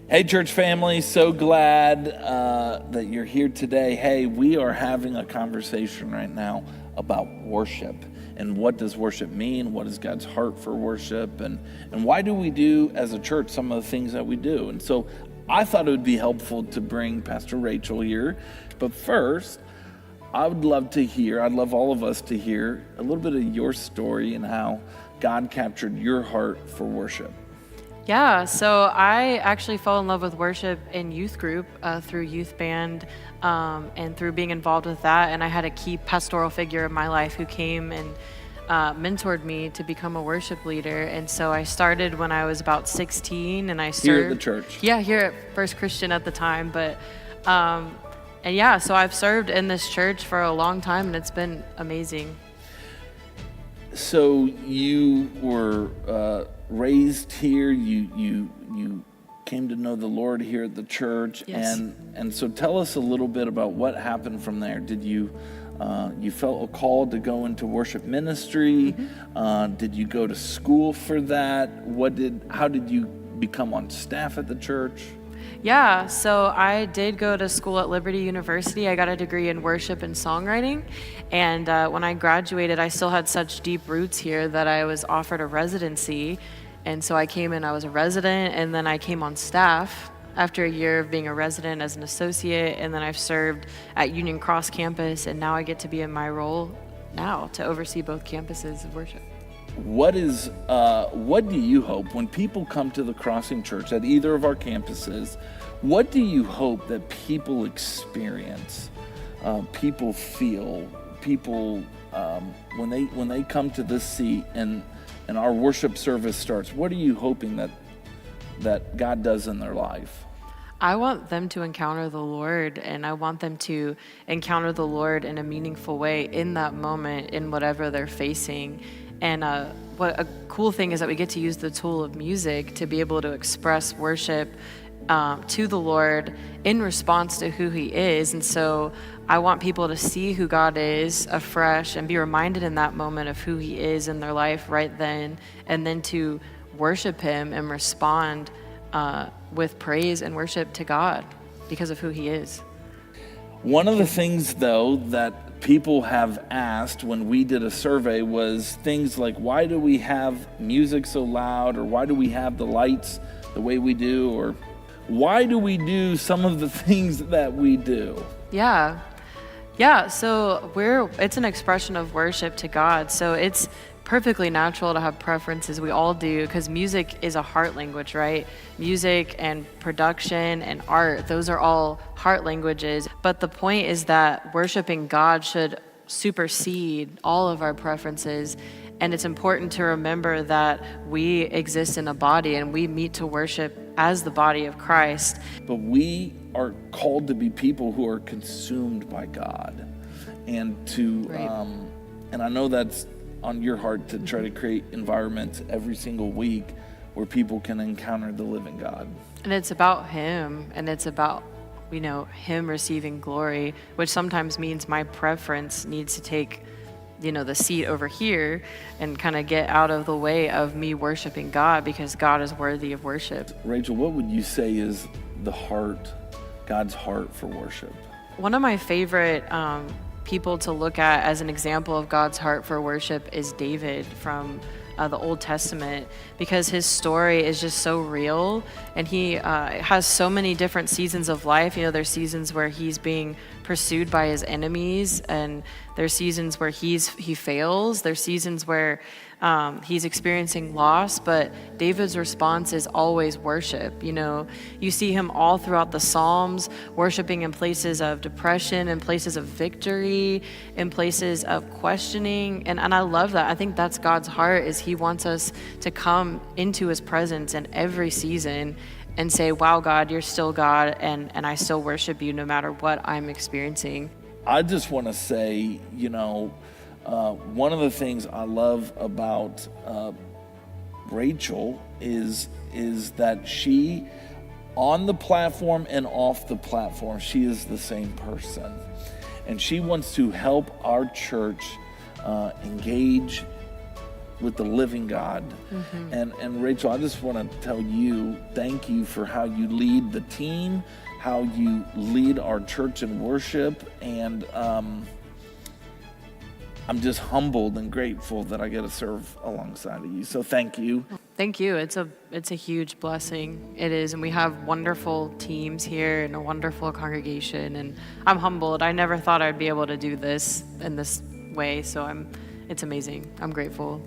Hey, church family, so glad that you're here today. Hey, we are having a conversation right now about worship and what does worship mean? What is God's heart for worship? And why do we do as a church some of the things that we do? And so I thought it would be helpful to bring Pastor Rachel here. But first, I'd love all of us to hear a little bit of your story and how God captured your heart for worship. Yeah, so I actually fell in love with worship in youth group through youth band and through being involved with that. And I had a key pastoral figure in my life who came and mentored me to become a worship leader. And so I started when I was about 16, and I served Here at the church. Yeah, here at First Christian at the time. But and yeah, so I've served in this church for a long time, and it's been amazing. So you were raised here. You came to know the Lord here at the church. Yes. And so tell us a little bit about what happened from there. Did you felt a call to go into worship ministry? Mm-hmm. Did you go to school for that? How did you become on staff at the church? Yeah, so I did go to school at Liberty University. I got a degree in worship and songwriting. And when I graduated, I still had such deep roots here that I was offered a residency. And so I came in, I was a resident, and then I came on staff after a year of being a resident as an associate. And then I've served at Union Cross campus, and now I get to be in my role now to oversee both campuses of worship. What do you hope when people come to the Crossing Church at either of our campuses? What do you hope that people experience, people feel, when they come to this seat and our worship service starts? What are you hoping that God does in their life? I want them to encounter the Lord, and I want them to encounter the Lord in a meaningful way in that moment, in whatever they're facing. And what a cool thing is that we get to use the tool of music to be able to express worship to the Lord in response to who He is. And so I want people to see who God is afresh and be reminded in that moment of who He is in their life right then, and then to worship Him and respond with praise and worship to God because of who He is. One of the things, though, that people have asked when we did a survey was things like, why do we have music so loud? Or why do we have the lights the way we do? Or why do we do some of the things that we do? Yeah, so it's an expression of worship to God. So it's perfectly natural to have preferences. We all do, because music is a heart language, right? Music and production and art, those are all heart languages. But the point is that worshiping God should supersede all of our preferences. And it's important to remember that we exist in a body and we meet to worship as the body of Christ. But we are called to be people who are consumed by God. And Right. And I know that's on your heart to try to create environments every single week where people can encounter the living God. And it's about Him, and it's about, Him receiving glory, which sometimes means my preference needs to take, the seat over here and kind of get out of the way of me worshiping God, because God is worthy of worship. Rachel, what would you say is God's heart for worship? One of my favorite people to look at as an example of God's heart for worship is David from the Old Testament, because his story is just so real, and he has so many different seasons of life. There's seasons where he's being pursued by his enemies, and there's seasons where he fails. There's seasons where he's experiencing loss, but David's response is always worship. You see him all throughout the Psalms, worshiping in places of depression, in places of victory, in places of questioning. And I love that. I think that's God's heart, is He wants us to come into His presence in every season and say, wow, God, you're still God, and I still worship you no matter what I'm experiencing. I just want to say, one of the things I love about Rachel is that she, on the platform and off the platform, she is the same person. And she wants to help our church engage with the living God. And Rachel, I just want to tell you, thank you for how you lead the team, how you lead our church in worship, and I'm just humbled and grateful that I get to serve alongside of you. So thank you. Thank you. It's a huge blessing. It is, and we have wonderful teams here and a wonderful congregation, and I'm humbled. I never thought I'd be able to do this in this way, so it's amazing. I'm grateful.